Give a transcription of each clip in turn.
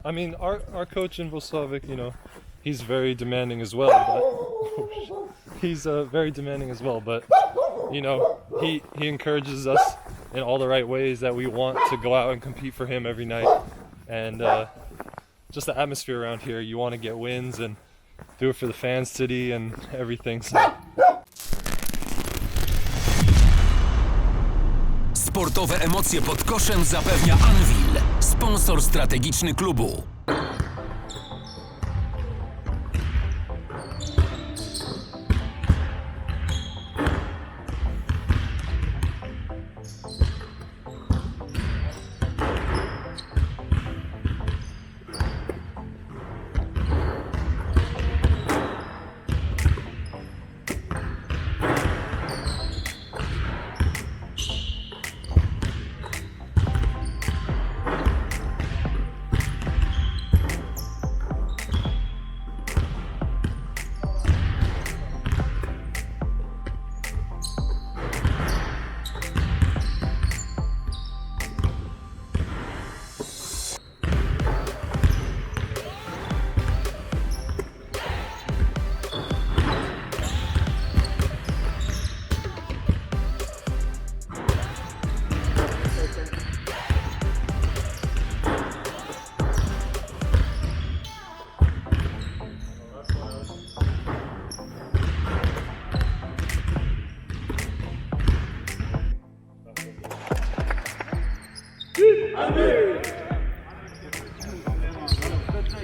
I mean, our coach in Włocławek, you know, he's very demanding as well. But he's very demanding as well. But you know, he encourages us in all the right ways that we want to go out and compete for him every night. And just the atmosphere around here, you want to get wins and do it for the fan city and everything. So. Sportowe emocje pod koszem zapewnia Anvil, sponsor strategiczny klubu.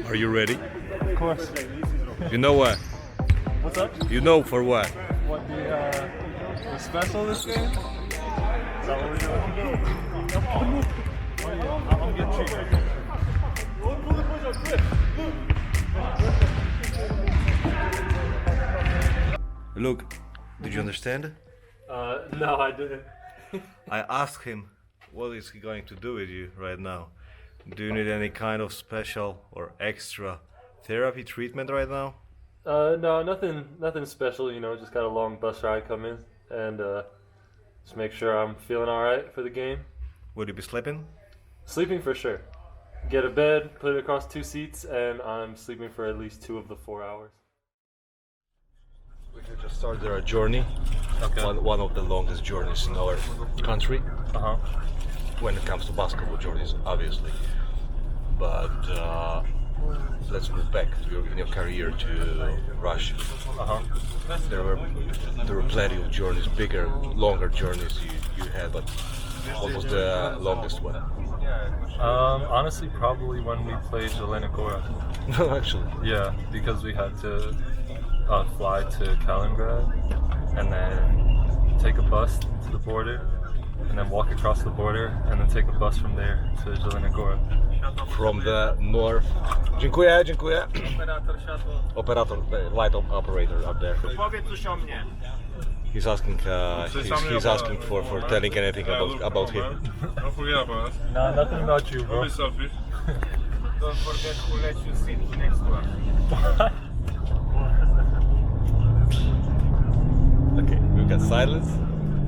Are you ready? Of course. You know what? What's up? You know for what? What the special this game? Is that what we're doing? Oh yeah, I'm gonna get treated. Look, did you understand? No, I didn't. I asked him, what is he going to do with you right now? Do you need any kind of special or extra therapy treatment right now? No, nothing special. You know, just got a long bus ride coming, and just make sure I'm feeling all right for the game. Will you be sleeping? Sleeping for sure. Get a bed, put it across 2 seats, and I'm sleeping for at least 2 of the 4 hours. We have just started our journey. Okay. One of the longest journeys in our country. Uh-huh. When it comes to basketball journeys, obviously. But let's move back in your career to Russia. Uh-huh. There were plenty of journeys, bigger, longer journeys you had, but what was the longest one? Honestly, probably when we played Jelena Gora. No, actually. Yeah, because we had to fly to Kaliningrad and then take a bus to the border and then walk across the border and then take a bus from there to Jelena Gora. From the north. Dziękuję, dziękuję. Operator światło. Operator, the light operator up there. Powiedz coś o mnie. He's asking. He's asking for telling anything about him. No, nothing about you, bro. Don't forget who let you sit next to us. Okay, we've got silence.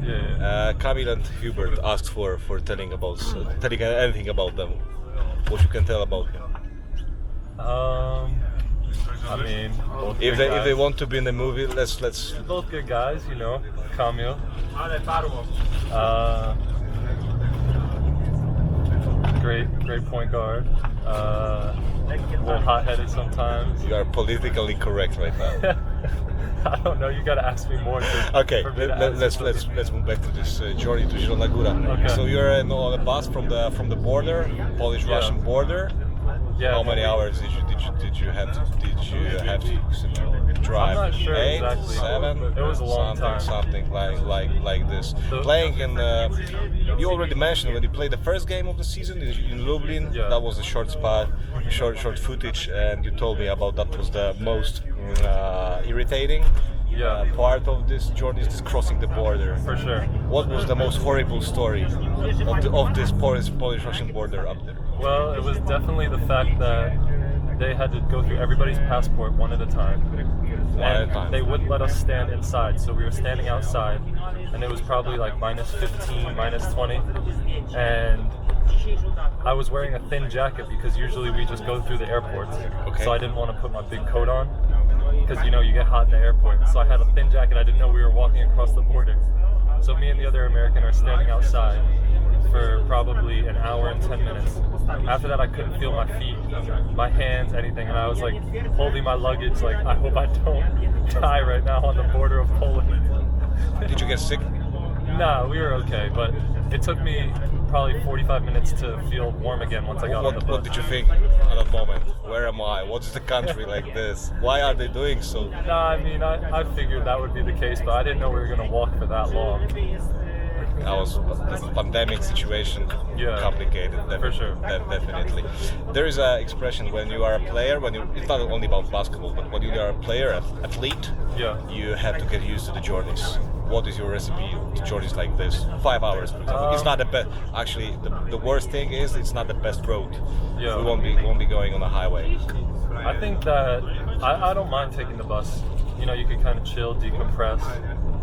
Yeah. Kamil and Hubert asked for telling anything about them. What you can tell about him. I mean, both If good they guys. want to be in the movie, let's. Both good guys, you know. Kamil. Ale parło. Great point guard. A little hot-headed sometimes. You are politically correct right now. I don't know. You gotta ask me more. Okay, let's move back to this journey to Zielona Góra. Okay. So you're on a bus from the border, Polish-Russian border. Yeah. How many hours did you have to drive? I'm not sure 8, exactly. 7. It was a long time. Something like this. Playing in. You already mentioned when you played the first game of the season in Lublin. Yeah. That was a short spot, short footage, and you told me about that was the most irritating. Yeah. Part of this journey is crossing the border. For sure. What was the most horrible story of this Polish-Russian border up there? Well, it was definitely the fact that they had to go through everybody's passport one at a time. and time? they wouldn't let us stand inside, so we were standing outside, and it was probably like -15, -20, and I was wearing a thin jacket because usually we just go through the airports, Okay. so I didn't want to put my big coat on because you get hot in the airport. So I had a thin jacket. I didn't know we were walking across the border. So me and the other American are standing outside for probably an hour and 10 minutes. After that, I couldn't feel my feet, my hands, anything, and I was like holding my luggage, like I hope I don't die right now on the border of Poland. Did you get sick? Nah, we were okay, but it took me probably 45 minutes to feel warm again once I got on the bus. What did you think at that moment? Where am I? What is the country like this? Why are they doing so? Nah, I mean, I figured that would be the case, but I didn't know we were gonna walk for that long. That was the pandemic situation, Yeah, complicated. for sure. Definitely. There is an expression when you are a player, it's not only about basketball, but when you are a player, athlete, Yeah. you have to get used to the journeys. What is your recipe to journeys like this? 5 hours, for example. It's not the best. Actually, the worst thing is it's not the best road. Yeah. We won't be going on a highway. I think that I don't mind taking the bus. You can kind of chill, decompress,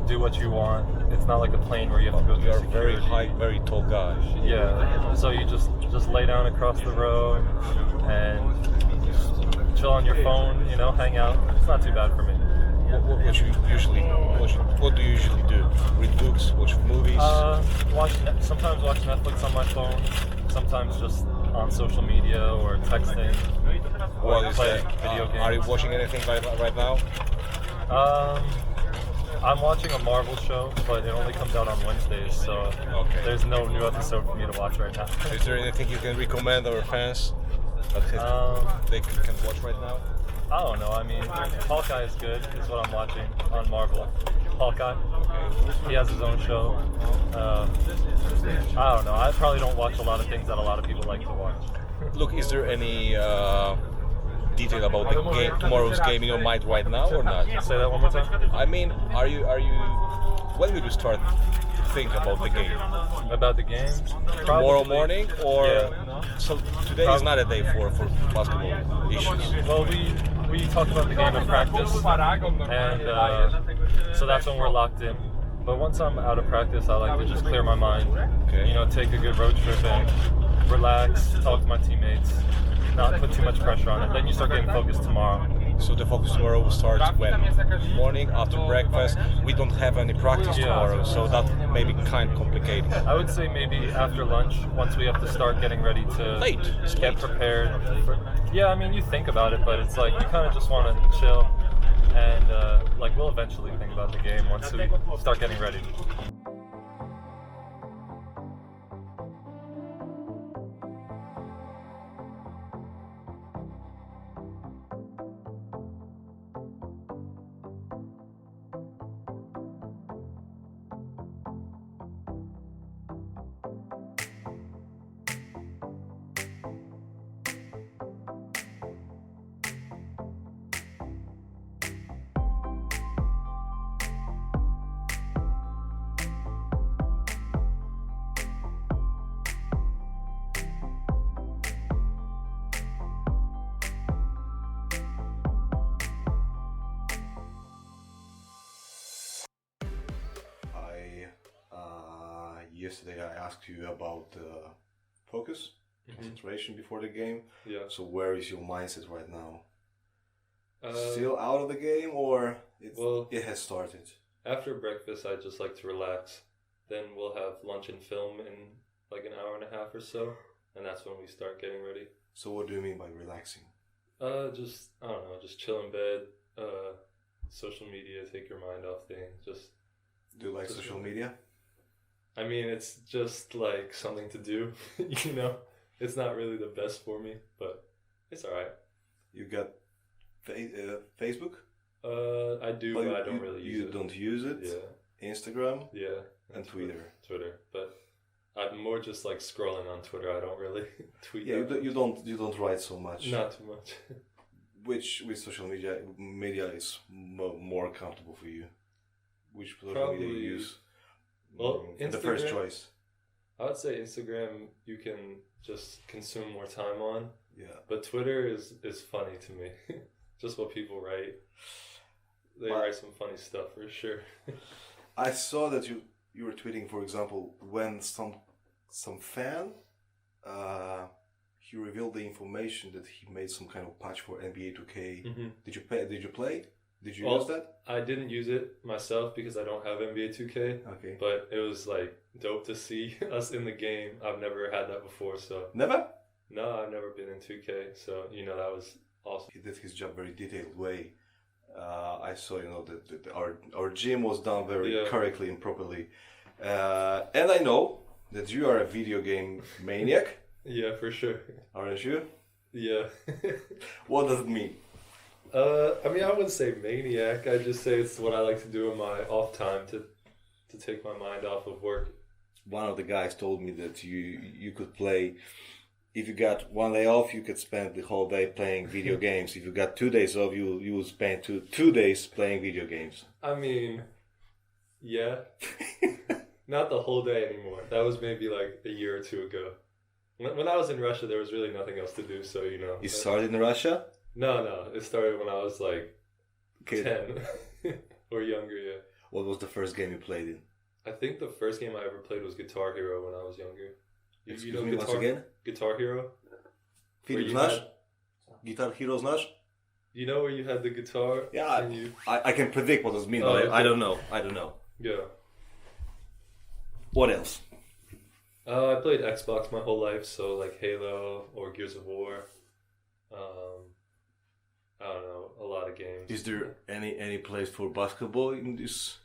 do what you want. It's not like a plane where you have to go through You're a very security. high, very tall guy. Yeah, so you just lay down across the road and chill on your phone, hang out. It's not too bad for me. What do you usually do? Read books, watch movies? Sometimes watch Netflix on my phone, sometimes just on social media or texting. What is play that? video games. Are you watching anything right now? I'm watching a Marvel show, but it only comes out on Wednesdays, so Okay. there's no new episode for me to watch right now. Is there anything you can recommend our fans that they can watch right now? I don't know. I mean, Hawkeye is good. Is what I'm watching on Marvel. Hawkeye. He has his own show. I don't know. I probably don't watch a lot of things that a lot of people like to watch. Look, is there any detail about the game, tomorrow's game in your mind right now or not? Say that one more time. I mean, are you? When will you start to think about the game? About the game? Tomorrow Probably. morning or? Yeah. So today is not a day for basketball issues. Well, we talked about the game in practice, and so that's when we're locked in. But once I'm out of practice, I like to just clear my mind. Okay. Take a good road trip and relax, talk to my teammates, not put too much pressure on it. Then you start getting focused tomorrow. So the focus tomorrow will start when? Morning, after breakfast. We don't have any practice Yeah. tomorrow, so that may be kind of complicated. I would say maybe after lunch, once we have to start getting ready to Late. It's get late. prepared. Yeah, I mean, you think about it, but it's like you kind of just want to chill, and we'll eventually think about the game once we start getting ready. Yesterday I asked you about focus, concentration before the game. Yeah. So where is your mindset right now? Uh, Still out of the game, or Well- it has started? After breakfast, I just like to relax. Then we'll have lunch and film in like an hour and a half or so, and that's when we start getting ready. So what do you mean by relaxing? Just I don't know, just chill in bed. Social media, take your mind off things. Just Do you like Just social relax. media? I mean, it's just like something to do, It's not really the best for me, but it's alright. You got Facebook? I do, but I don't really use You it. don't use it? Yeah, Instagram? yeah. And Twitter. But I'm more just like scrolling on Twitter. I don't really tweet. Yeah, that you don't write so much. Not too much. Which social media is more comfortable for you? Which social media Probably- you use? Well, The first Instagram. choice. I would say Instagram you can just consume more time on, Yeah. but Twitter is funny to me. Just what people write. They write some funny stuff for sure. I saw that you were tweeting, for example, when some fan he revealed the information that he made some kind of patch for NBA 2K. Mm-hmm. Did you play? Did you Well, use that? I didn't use it myself because I don't have NBA 2K. Okay. But it was like dope to see us in the game. I've never had that before, so Never? no, I've never been in 2K. So that was awesome. He did his job very detailed way. I saw, that our gym was done very correctly and properly. And I know that you are a video game maniac, Yeah, for sure. aren't you? Yeah. What does it mean? I mean, I wouldn't say maniac. I'd just say it's what I like to do in my off time to take my mind off of work. One of the guys told me that you could play. If you got 1 day off, you could spend the whole day playing video games. If you got 2 days off, you would spend two days playing video games. I mean, yeah. Not the whole day anymore. That was maybe like a year or two ago. When I was in Russia, there was really nothing else to do, so You started in Russia? No. It started when I was like Kid. 10 or younger, yeah. What was the first game you played in? I think the first game I ever played was Guitar Hero when I was younger. Excuse me once again? Guitar Hero? Film you znasz? had- Guitar Hero znasz? You know where you had the guitar? Yeah, and you... I can predict what this means, Oh, but okay. I don't know. Yeah. What else? I played Xbox my whole life, so like Halo or Gears of War. I don't know, a lot of games. Is there any place for basketball in this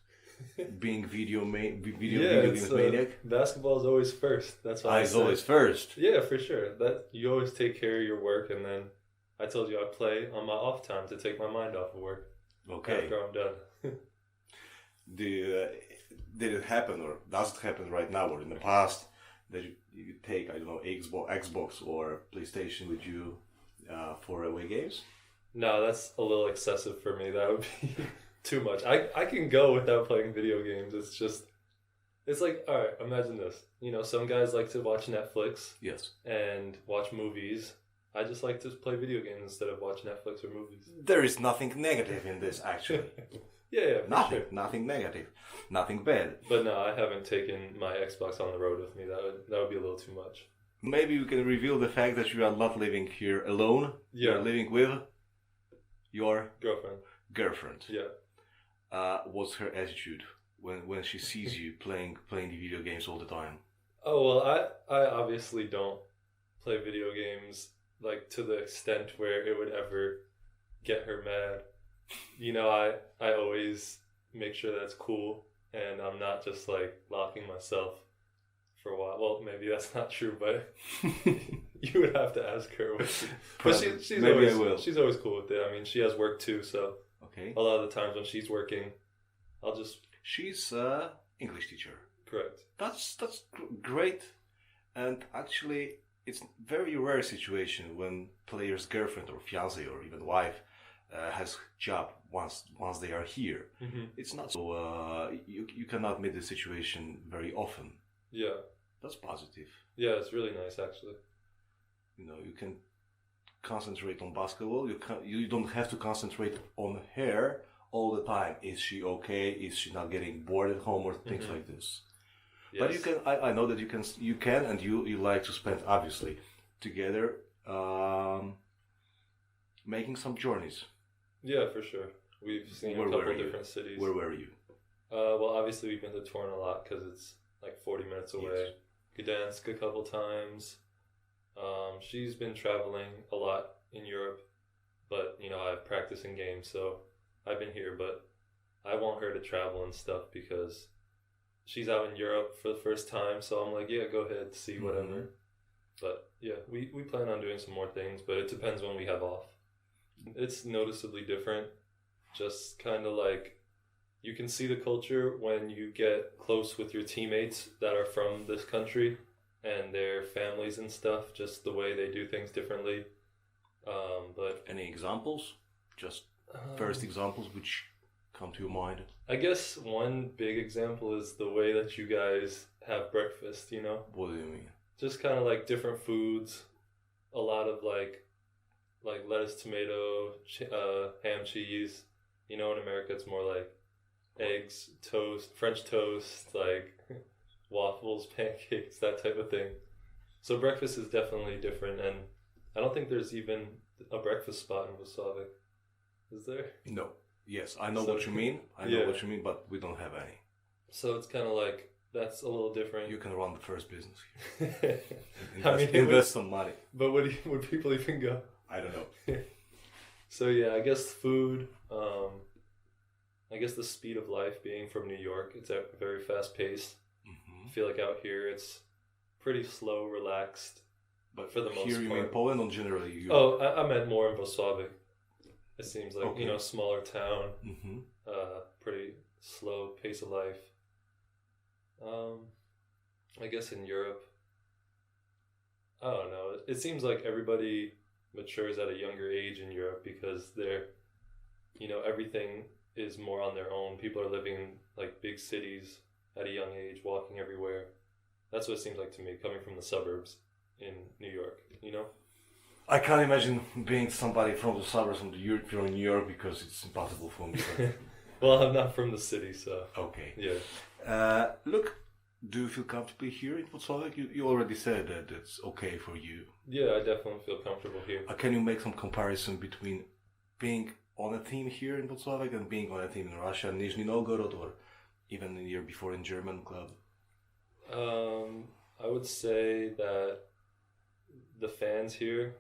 being video games maniac? Basketball is always first. That's why It's always first. Yeah, for sure. That you always take care of your work, and then I told you I play on my off time to take my mind off of work. Okay. After I'm done. Did it happen, or does it happen right now, or in the past, that you take, I don't know, Xbox or PlayStation with you for away games? No, that's a little excessive for me. That would be too much. I can go without playing video games. It's like, all right, imagine this. Some guys like to watch Netflix Yes. and watch movies. I just like to play video games instead of watch Netflix or movies. There is nothing negative in this, actually. Yeah, for Nothing. sure. Nothing negative. Nothing bad. But no, I haven't taken my Xbox on the road with me. That would be a little too much. Maybe you can reveal the fact that you are not living here alone. You Yeah. are living with your Girlfriend. girlfriend. Yeah. What's her attitude when she sees you playing the video games all the time? Oh, well, I obviously don't play video games like to the extent where it would ever get her mad. I always make sure that's cool, and I'm not just like locking myself for a while. Well, maybe that's not true, but you would have to ask her. But she's Maybe always, I will. She's always cool with it. I mean, she has work too, so Okay. a lot of the times when she's working, I'll just She's English teacher. correct. That's great, and actually, it's very rare situation when player's girlfriend or fiance or even wife has job once they are here. Mm-hmm. It's not so you cannot meet the situation very often. Yeah, That's positive. yeah, it's really nice actually. You can concentrate on basketball. You don't have to concentrate on her all the time. Is she okay? Is she not getting bored at home or things like this? Yes. But you can. I know that you can, and you like to spend obviously together, making some journeys. Yeah, for sure. We've seen Where a couple were you? different cities. Where were you? Well, obviously we've been to Torn a lot because it's like 40 minutes away. Yes. Gdansk a couple times. She's been traveling a lot in Europe, but I have practice in games, so I've been here. But I want her to travel and stuff because she's out in Europe for the first time. So I'm like, yeah, go ahead, see whatever. But yeah, we plan on doing some more things, but it depends when we have off. It's noticeably different. Just kind of like you can see the culture when you get close with your teammates that are from this country and their families and stuff, just the way they do things differently. But Any examples? Just first examples which come to your mind. I guess one big example is the way that you guys have breakfast, What do you mean? Just kind of like different foods, a lot of like lettuce, tomato, ham, cheese, You know, in America it's more like eggs, toast, French toast, like waffles, pancakes, that type of thing. So breakfast is definitely different, and I don't think there's even a breakfast spot in Włocławek. Is there? No. Yes, I know So- what you mean. I know Yeah. what you mean, but we don't have any. So it's kind of like, that's a little different. You can run the first business I here. mean, Invest some money. but would people even go? I don't know. So yeah, I guess food, I guess the speed of life, being from New York, it's a very fast pace. I feel like out here it's pretty slow, relaxed. But For the most here you part. in Poland or generally you? Oh, I meant more in Włocławek. It seems like, Okay. you know, smaller town, Mm-hmm. pretty slow pace of life. I guess in Europe, I don't know. It seems like everybody matures at a younger age in Europe because they're, you know, everything is more on their own. People are living in like big cities at a young age, walking everywhere. That's what it seems like to me, coming from the suburbs in New York, you know? I can't imagine being somebody from the suburbs from New York because it's impossible for me. But Well, I'm not from the city, so okay. yeah. Look, do you feel comfortably here in Włocławek? You already said that it's okay for you. Yeah, I definitely feel comfortable here. Can you make some comparison between being on a team here in Włocławek and being on a team in Russia, Nizhny Novgorod, or even the year before in German club? I would say that the fans here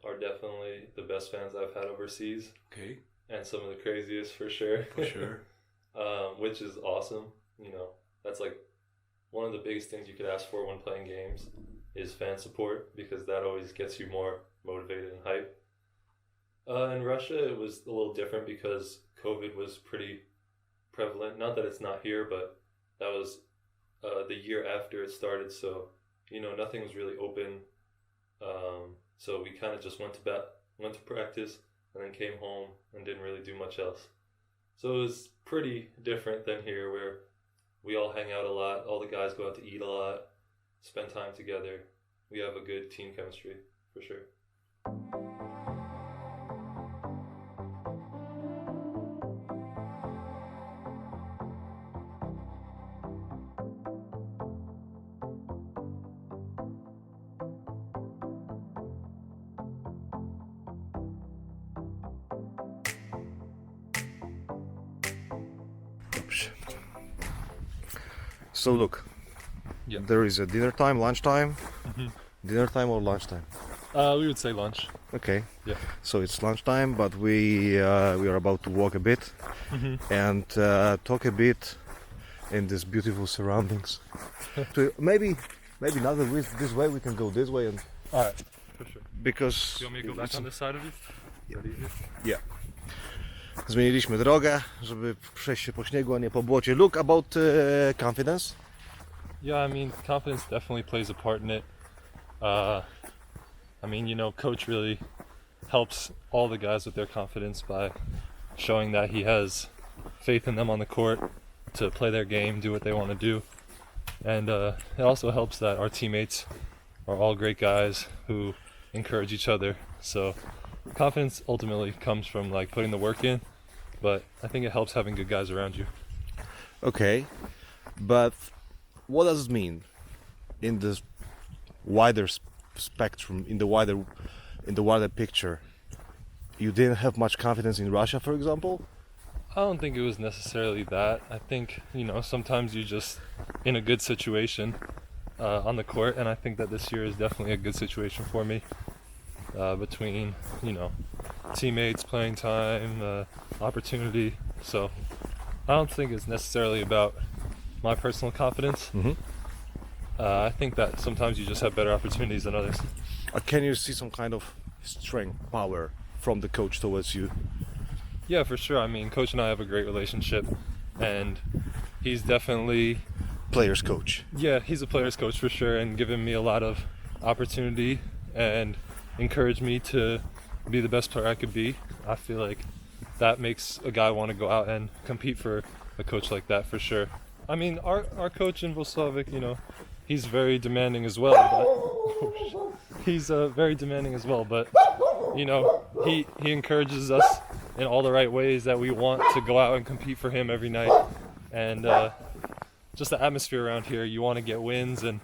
are definitely the best fans I've had overseas, Okay, and some of the craziest for sure. for sure. Which is awesome. You know, that's like one of the biggest things you could ask for when playing games is fan support, because that always gets you more motivated and hype. In Russia, it was a little different because COVID was pretty prevalent. Not that it's not here, but that was the year after it started. So, you know, nothing was really open. So we kind of just went to practice, and then came home and didn't really do much else. So it was pretty different than here, where we all hang out a lot. All the guys go out to eat a lot, spend time together. We have a good team chemistry, for sure. So look, Yeah. there is a dinner time, lunchtime. Dinner time or lunchtime? We would say lunch. Okay. Yeah. So it's lunchtime, but we are about to walk a bit and talk a bit in these beautiful surroundings. So maybe not this way. We can go this way, and All right, for sure. because You want me to go back on this side of you? Yeah. Zmieniliśmy drogę, żeby przejść się po śniegu, a nie po błocie. Look, about confidence. Yeah, I mean, confidence definitely plays a part in it. I mean, you know, coach really helps all the guys with their confidence by showing that he has faith in them on the court to play their game, do what they want to do. And it also helps that our teammates are all great guys who encourage each other. So confidence ultimately comes from like putting the work in, but I think it helps having good guys around you. Okay, but what does it mean in this wider spectrum, in the wider picture? You didn't have much confidence in Russia, for example? I don't think it was necessarily that. I think, you know, sometimes you're just in a good situation on the court, and I think that this year is definitely a good situation for me between, you know, teammates, playing time, opportunity. So I don't think it's necessarily about my personal confidence. I think that sometimes you just have better opportunities than others. Can you see some kind of strength, power from the coach towards you? Yeah, for sure. I mean, Coach and I have a great relationship, and he's definitely, Players coach. yeah, he's a player's coach for sure, and given me a lot of opportunity and encouraged me to be the best player I could be. I feel like that makes a guy want to go out and compete for a coach like that, for sure. I mean, our coach in Włocławek, you know, he's very demanding as well, but he's very demanding as well, but you know, he encourages us in all the right ways that we want to go out and compete for him every night. And just the atmosphere around here, you want to get wins and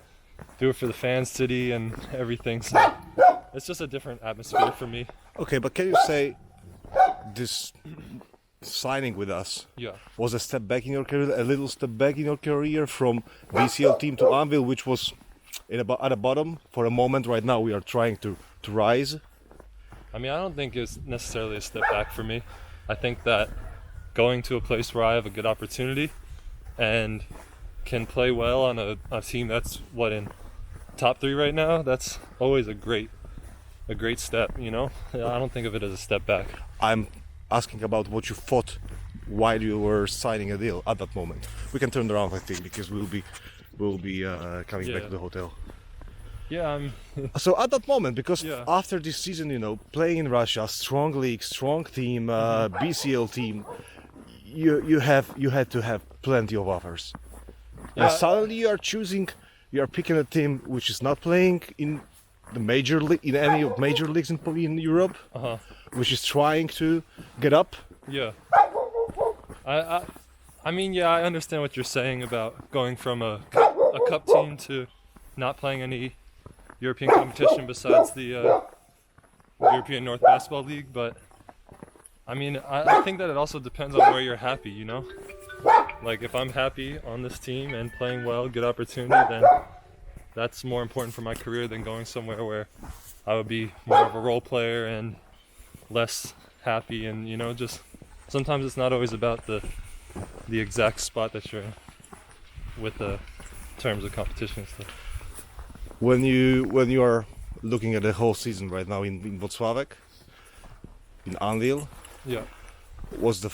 do it for the fan city and everything. So it's just a different atmosphere for me. Okay, but can you say this signing with us was a step back in your career, a little step back in your career from BCL team to Anvil, which was at the bottom for a moment. Right now we are trying to rise. I mean, I don't think it's necessarily a step back for me. I think that going to a place where I have a good opportunity and can play well on a team that's in top 3 right now, that's always a great step, you know? I don't think of it as a step back. I'm asking about what you thought while you were signing a deal at that moment. We can turn around, I think, because we'll be coming back to the hotel. Yeah, So at that moment, because Yeah. after this season, you know, playing in Russia, strong league, strong team, BCL team, you had to have plenty of offers. And suddenly you are picking a team which is not playing in the major league, in any of major leagues in Europe, which is trying to get up. Yeah. I mean, yeah, I understand what you're saying about going from a cup team to not playing any European competition besides the European North Basketball League, but I mean, I think that it also depends on where you're happy, you know? Like, if I'm happy on this team and playing well, good opportunity, then that's more important for my career than going somewhere where I would be more of a role player and less happy. And, you know, just sometimes it's not always about the exact spot that you're in with the terms of competition and stuff. When you are looking at the whole season right now in Wrocławek, in Anvil, what's the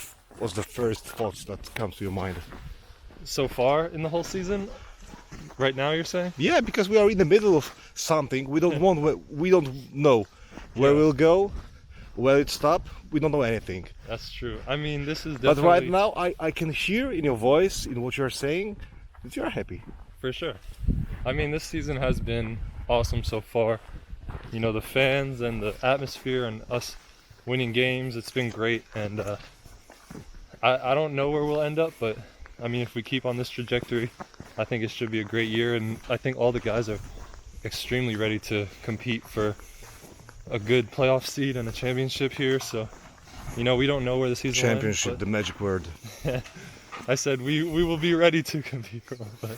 first thoughts that comes to your mind? So far in the whole season, right now you're saying? Yeah, because we are in the middle of something. We don't know where we'll go, where it stop. We don't know anything. That's true. I mean, this is definitely... But right now, I can hear in your voice, in what you're saying, that you're happy. For sure. I mean, this season has been awesome so far. You know, the fans and the atmosphere and us winning games, it's been great. And I don't know where we'll end up, but I mean, if we keep on this trajectory, I think it should be a great year. And I think all the guys are extremely ready to compete for a good playoff seed and a championship here. So, you know, we don't know where the season will end. Championship, the magic word. I said we will be ready to compete for it, but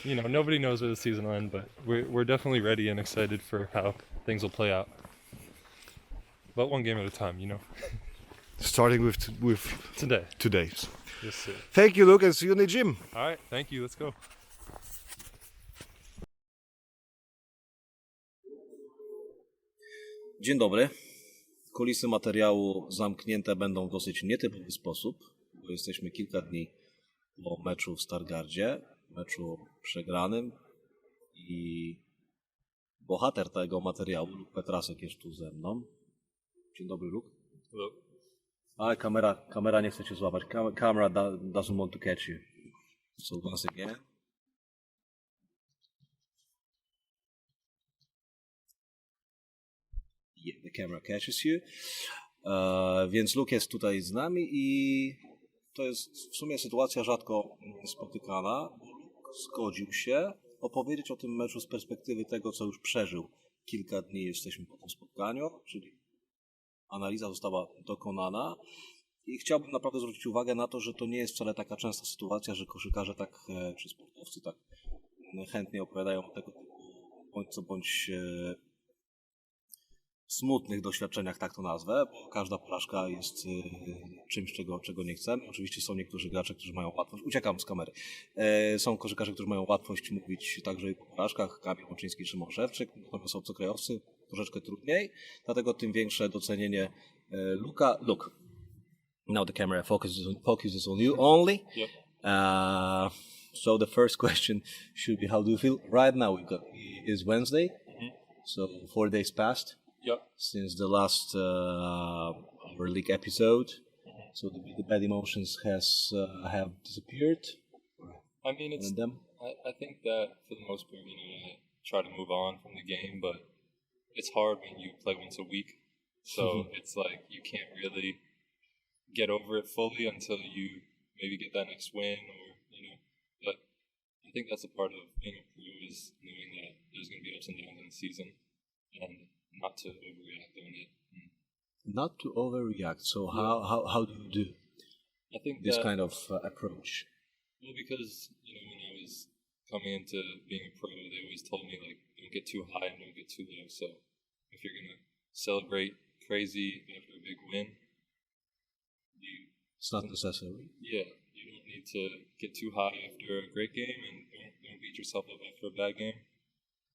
you know, nobody knows where the season will end, but we're definitely ready and excited for how things will play out. But one game at a time, you know. Starting with today. Yes, sir. Thank you, Luke, and see you in the gym. All right, thank you. Let's go. Dzień dobry. Kulisy materiału zamknięte będą w dosyć nietypowy sposób, bo jesteśmy kilka dni po meczu w Stargardzie, meczu przegranym i bohater tego materiału, Luke Petrasek, jest tu ze mną. Dzień dobry, Luke. Hello. Ale kamera nie chce cię złapać. Camera doesn't want to catch you. So once again. Yeah, the camera catches you. Więc Luke jest tutaj z nami i to jest w sumie sytuacja rzadko spotykana, bo Luke zgodził się opowiedzieć o tym meczu z perspektywy tego, co już przeżył. Kilka dni jesteśmy po tym spotkaniu, czyli analiza została dokonana i chciałbym naprawdę zwrócić uwagę na to, że to nie jest wcale taka częsta sytuacja, że koszykarze tak, czy sportowcy tak chętnie opowiadają o tego typu bądź smutnych doświadczeniach, tak to nazwę, bo każda porażka jest czymś, czego nie chcemy. Oczywiście są niektórzy gracze, którzy mają łatwość, uciekam z kamery, są koszykarze, którzy mają łatwość mówić także i po porażkach, Kamil Łączyński, Szymon Szewczyk, natomiast obcokrajowcy troszeczkę trudniej, dlatego tym większe docenienie Luka. Look, now the camera focuses on you only. Yep. So the first question should be, how do you feel right now? It's Wednesday, so 4 days passed. Yep. Since the last our league episode, so the bad emotions have disappeared. I mean, I think that for the most part, you know, I try to move on from the game, but it's hard when you play once a week. So it's like you can't really get over it fully until you maybe get that next win, or But I think that's a part of being a pro, is knowing that there's going to be ups and downs in the season, and not to overreact on it. Not to overreact. So how do you do I think this that, kind of approach? well, because when I was coming into being a pro, they always told me like don't get too high and don't get too low. So if you're gonna celebrate crazy after a big win, It's not necessary. you don't need to get too high after a great game, and don't beat yourself up after a bad game.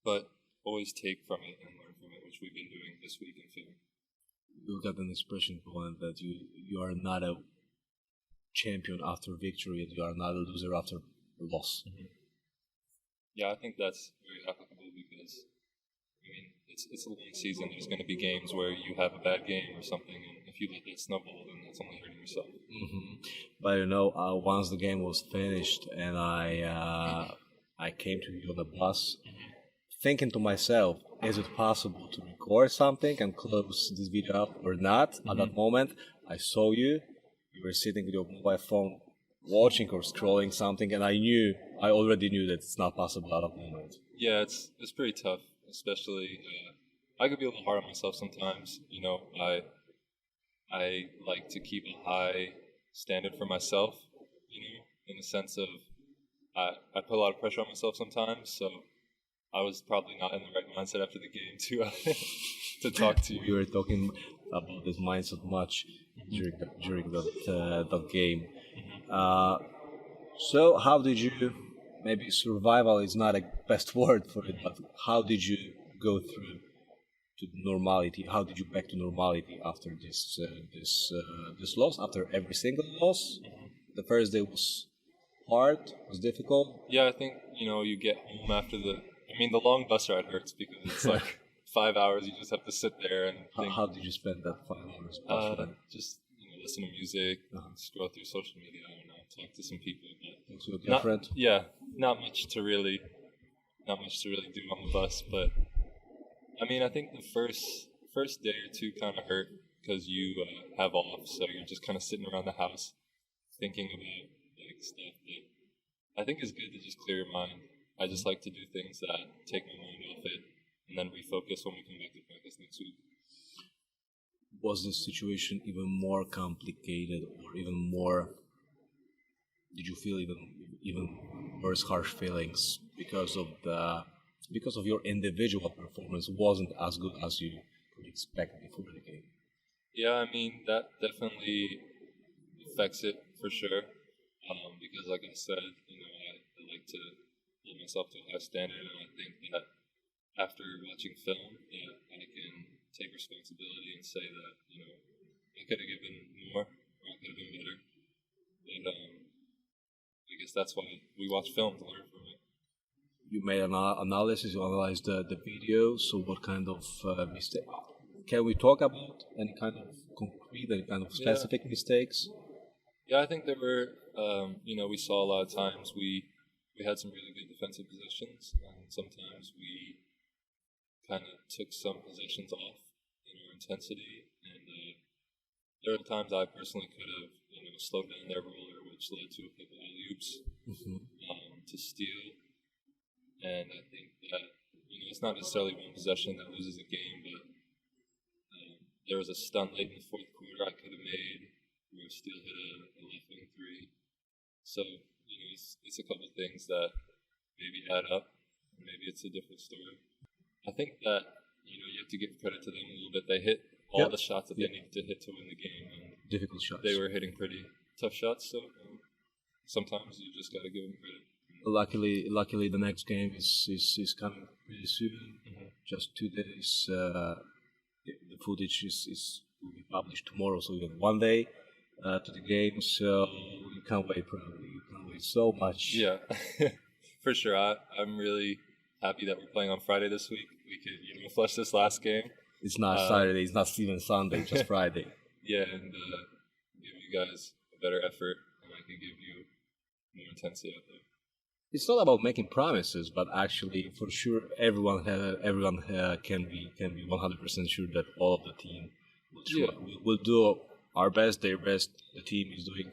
But always take from it and learn from it, which we've been doing this week in film. You got an expression point that you are not a champion after victory, and you are not a loser after a loss. Yeah, I think that's very applicable because it's a long season. There's going to be games where you have a bad game or something, and if you let that snowball, then that's only hurting yourself. But once the game was finished and I came to you on the bus, thinking to myself, is it possible to record something and close this video out or not? At that moment, I saw you were sitting with your mobile phone watching or scrolling something, and I already knew that it's not possible at that moment. Yeah, it's pretty tough, especially I could be a little hard on myself sometimes. I like to keep a high standard for myself, in the sense of I put a lot of pressure on myself sometimes, so I was probably not in the right mindset after the game to talk to you. We were talking about this mindset much during that game. So how did you, maybe survival is not a best word for it, but how did you go through to normality? How did you back to normality after this loss, after every single loss? The first day was hard, was difficult. Yeah, I think, you get home after the long bus ride hurts because it's like 5 hours. You just have to sit there and think. How did you spend that 5 hours? Just listen to music, scroll through social media, talk to some people. Talk to your girlfriend? Not much to really do on the bus. But I think the first day or two kind of hurt because you have off, so you're just kind of sitting around the house thinking about stuff. But I think it's good to just clear your mind. I just like to do things that take my mind off it and then refocus when we come back to practice next week. Was the situation even more complicated, or even more? Did you feel even worse, harsh feelings because of your individual performance wasn't as good as you could expect before the game? Yeah, that definitely affects it for sure. Because, like I said, I like to hold myself to a high standard, and I think that after watching film, I can take responsibility and say that I could have given more, or I could have been better. But I guess that's why we watch film, to learn from it. You made an analysis. You analyzed the video. So, what kind of mistake? Can we talk about any kind of concrete, any kind of specific mistakes? Yeah, I think there were. We saw a lot of times we had some really good defensive positions, and sometimes we kind of took some possessions off in our intensity, and there were times I personally could have slowed down their roller, which led to a couple of alley-oops to steal. And I think that it's not necessarily one possession that loses a game, but there was a stunt late in the fourth quarter I could have made where Steele hit a left wing three. So it's a couple of things that maybe add up. Maybe it's a different story. I think that you have to give credit to them a little bit. They hit all the shots that they needed to hit to win the game. And difficult shots. They were hitting pretty tough shots. So sometimes you just got to give them credit. Luckily, the next game is coming pretty soon. Just 2 days. The footage will be published tomorrow, so we have 1 day to the game. So you can't wait. Probably you can't wait so much. Yeah, for sure. I'm really happy that we're playing on Friday this week. We could flush this last game. It's not Saturday. It's not even Sunday. Just Friday. Yeah, and give you guys a better effort, and I can give you more intensity out there. It's not about making promises, but actually, for sure, everyone can be 100% sure that all of the team will do our best, their best. The team is doing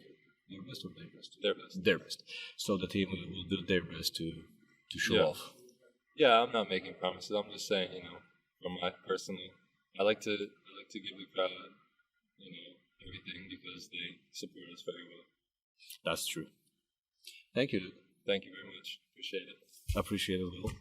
their best or their best? Their best. So the team will do their best to show off. Yeah, I'm not making promises. I'm just saying, from my personally, I like to give the crowd, everything because they support us very well. That's true. Thank you, Luke. Thank you very much. Appreciate it. Appreciate it, Will.